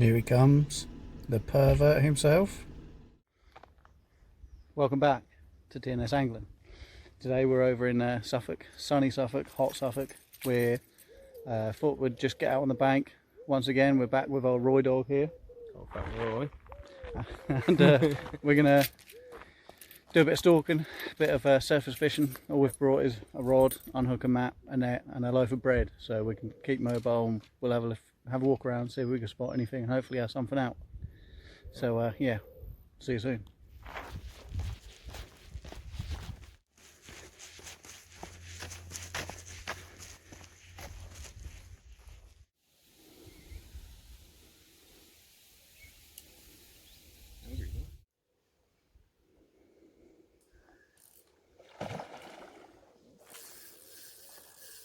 Here he comes, the pervert himself. Welcome back to TNS Angling. Today we're over in Suffolk, sunny Suffolk, hot Suffolk. We thought we'd just get out on the bank. Once again, we're back with our Roy dog here. Oh, fuck Roy. And we're going to do a bit of stalking, a bit of surface fishing. All we've brought is a rod, unhook a mat, a net and a loaf of bread, so we can keep mobile and we'll have a walk around, see if we can spot anything and hopefully have something out. So yeah, see you soon.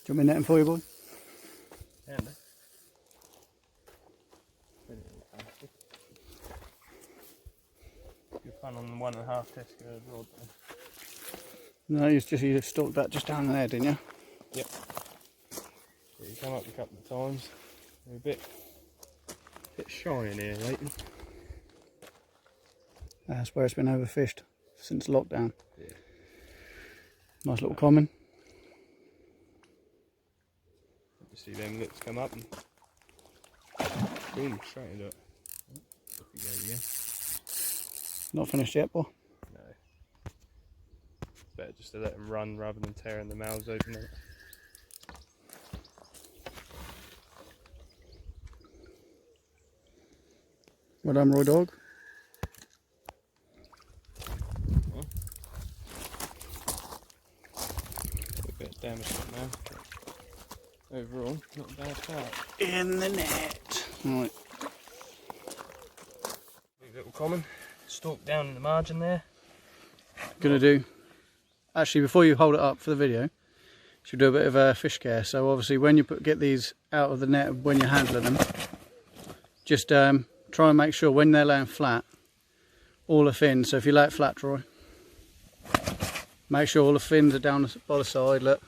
Do you want me netting for you, boy? Yeah, mate. Good fun on the 1.5 test rod. No, you just stalked that just down there, didn't you? Yep. Yeah, you come up a couple of times. They're a bit shy in here lately. That's where it's been overfished since lockdown. Yeah. Nice little common. You see them lips come up and boom, straight into it. Off he goes again. Not finished yet, boy. No. It's better just to let them run rather than tearing the mouths open. Well done, Roy dog. A bit of damage to it now. Overall, not a bad start. In the net. Right. Big little common. Stalk down in the margin there. Gonna do. Actually, before you hold it up for the video, should do a bit of fish care. So obviously, when you get these out of the net, when you're handling them, just try and make sure when they're laying flat, all the fins. So if you lay it flat, Troy, make sure all the fins are down by the side. Look.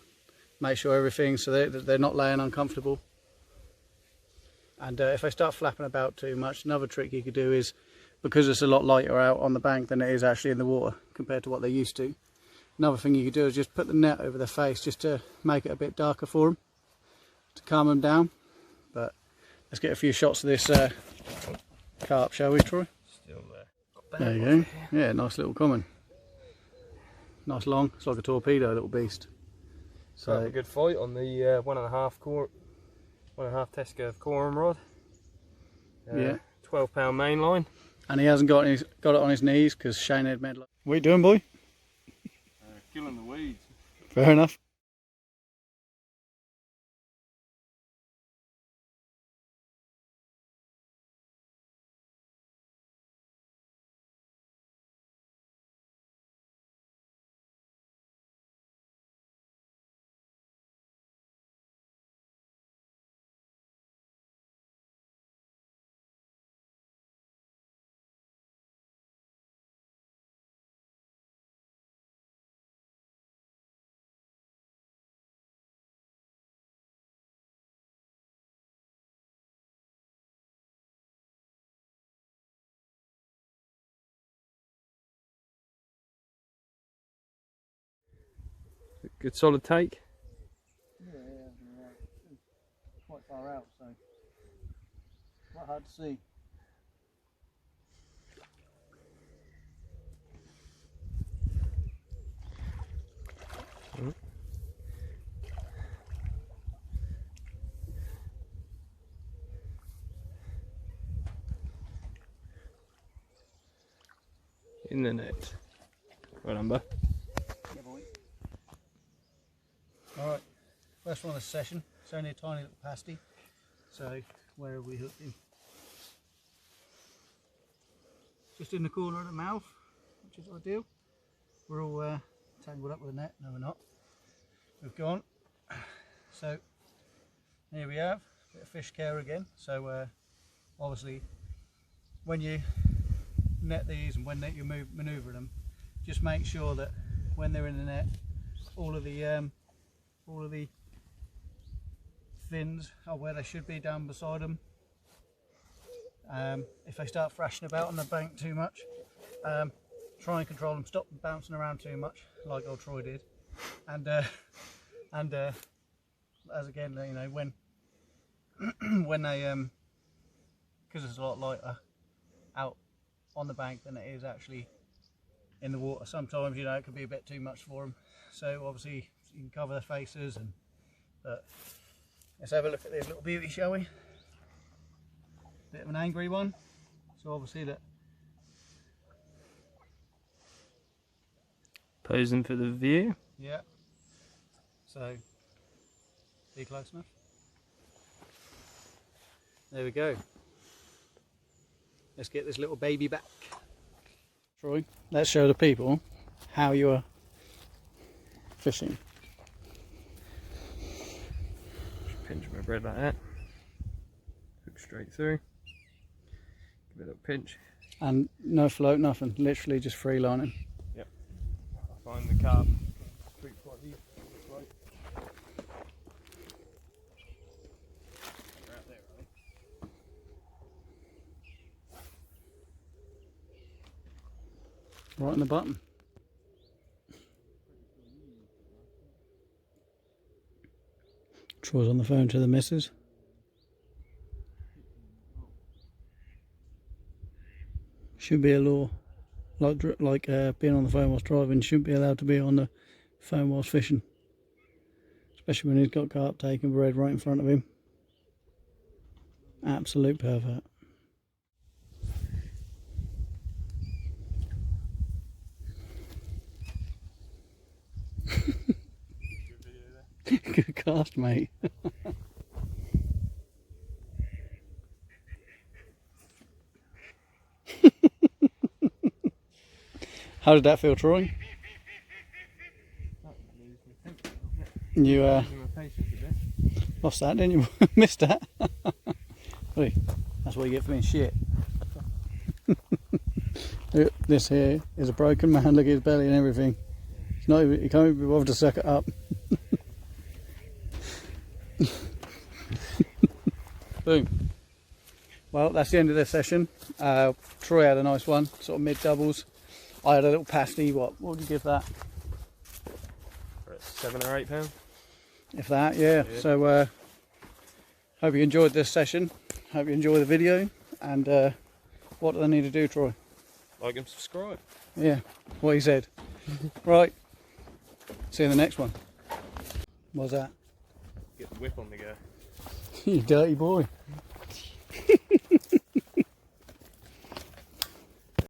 Make sure everything so they're not laying uncomfortable. And if they start flapping about too much, another trick you could do is, because it's a lot lighter out on the bank than it is actually in the water compared to what they're used to, another thing you could do is just put the net over their face just to make it a bit darker for them, to calm them down. But let's get a few shots of this carp, shall we, Troy? Still there. There you go. Yeah, nice little common. Nice long, it's like a torpedo little beast. So a good fight on the 1.5 test curve corum rod. Yeah. 12-pound main line. And he hasn't got it on his knees because Shane had made. What are you doing, boy? Killing the weeds. Fair enough. Good solid take. Yeah, quite far out, so quite hard to see. In the net. Well done, bud. Yeah, boy. Alright, first one of the session. It's only a tiny little pasty. So, where have we hooked him? Just in the corner of the mouth, which is ideal. We're all tangled up with the net. No, we're not. We've gone. So, here we have a bit of fish care again. So, obviously, when you net these and when you manoeuvre them, just make sure that when they're in the net, all of the fins are where they should be, down beside them, If they start thrashing about on the bank too much, try and control them, stop them bouncing around too much, like old Troy did. And as again, you know, when when they because it's a lot lighter out on the bank than it is actually in the water. Sometimes, you know, it can be a bit too much for them. So obviously you can cover their faces. And but let's have a look at this little beauty, shall we? Bit of an angry one. So obviously that Posing for the view. yeah. So be close enough. There we go. Let's get this little baby back. Troy, let's show the people how you are fishing. Just pinch my bread like that. Hook straight through. Give it a little pinch. And no float, nothing. Literally just free lining. Yep. I find the carp. Quite deep. Right in the bottom. Troy's on the phone to the missus. Should be a law, like being on the phone whilst driving. Shouldn't be allowed to be on the phone whilst fishing, especially when he's got carp taking bread right in front of him. Absolute pervert. Good cast, mate. How did that feel, Troy? You lost that, didn't you? Missed that. Oi, that's what you get for being shit. Look, this here is a broken man. Look at his belly and everything. He's not even, he can't even be bothered to suck it up. Boom. Well, that's the end of this session. Troy had a nice one, sort of mid doubles. I had a little pasty. What would you give that? For £7 or £8. If that, yeah. So hope you enjoyed this session. Hope you enjoy the video. And what do they need to do, Troy? Like and subscribe. Yeah, what he said. Right. See you in the next one. What's that? Get the whip on the go. You dirty boy.